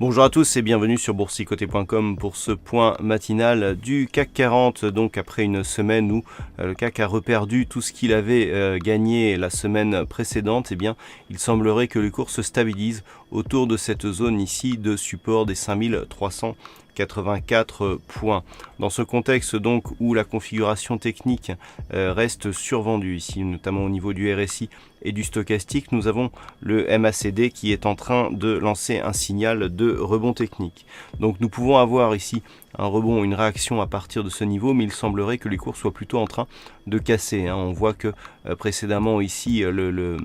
Bonjour à tous et bienvenue sur boursicoté.com pour ce point matinal du CAC 40. Donc après une semaine où le CAC a reperdu tout ce qu'il avait gagné la semaine précédente, eh bien il semblerait que le cours se stabilise autour de cette zone ici de support des 5384 points. Dans ce contexte donc où la configuration technique reste survendue ici, notamment au niveau du RSI et du stochastique, nous avons le MACD qui est en train de lancer un signal de rebond technique. Donc nous pouvons avoir ici un rebond, une réaction à partir de ce niveau, mais il semblerait que les cours soient plutôt en train de casser. On voit que précédemment ici le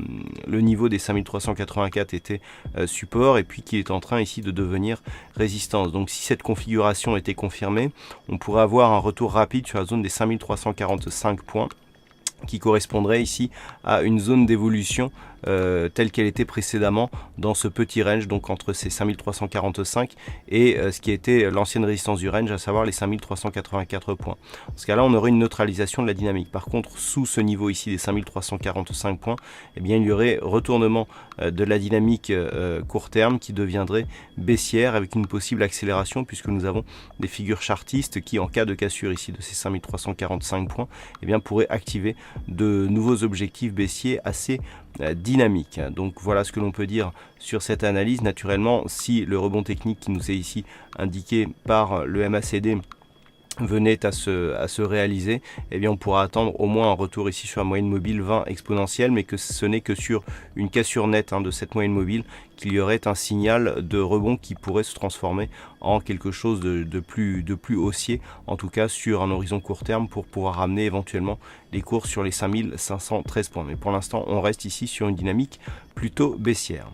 niveau des 5384 était support et puis qu'il est en train ici de devenir résistance. Donc si cette configuration était confirmée, on pourrait avoir un retour rapide sur la zone des 5345 points qui correspondrait ici à une zone d'évolution telle qu'elle était précédemment dans ce petit range, donc entre ces 5345 et ce qui était l'ancienne résistance du range, à savoir les 5384 points. Dans ce cas-là, on aurait une neutralisation de la dynamique. Par contre, sous ce niveau ici des 5345 points, eh bien, il y aurait retournement de la dynamique court terme qui deviendrait baissière avec une possible accélération puisque nous avons des figures chartistes qui, en cas de cassure ici de ces 5345 points, eh bien, pourraient activer de nouveaux objectifs baissiers assez dynamiques. Donc voilà ce que l'on peut dire sur cette analyse. Naturellement, si le rebond technique qui nous est ici indiqué par le MACD venait à se réaliser, eh bien on pourra attendre au moins un retour ici sur la moyenne mobile 20 exponentielle, mais que ce n'est que sur une cassure nette de cette moyenne mobile qu'il y aurait un signal de rebond qui pourrait se transformer en quelque chose de plus haussier, en tout cas sur un horizon court terme pour pouvoir ramener éventuellement les cours sur les 5513 points. Mais pour l'instant, on reste ici sur une dynamique plutôt baissière.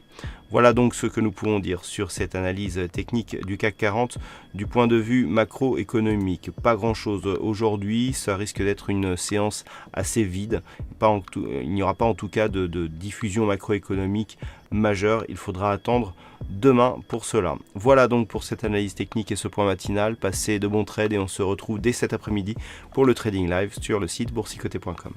Voilà donc ce que nous pouvons dire sur cette analyse technique du CAC 40 du point de vue macroéconomique. Pas grand chose aujourd'hui, ça risque d'être une séance assez vide. Il n'y aura pas en tout cas de diffusion macroéconomique majeure. Il faudra attendre demain pour cela. Voilà donc pour cette analyse technique et ce point matinal. Passez de bons trades et on se retrouve dès cet après-midi pour le trading live sur le site boursicoté.com.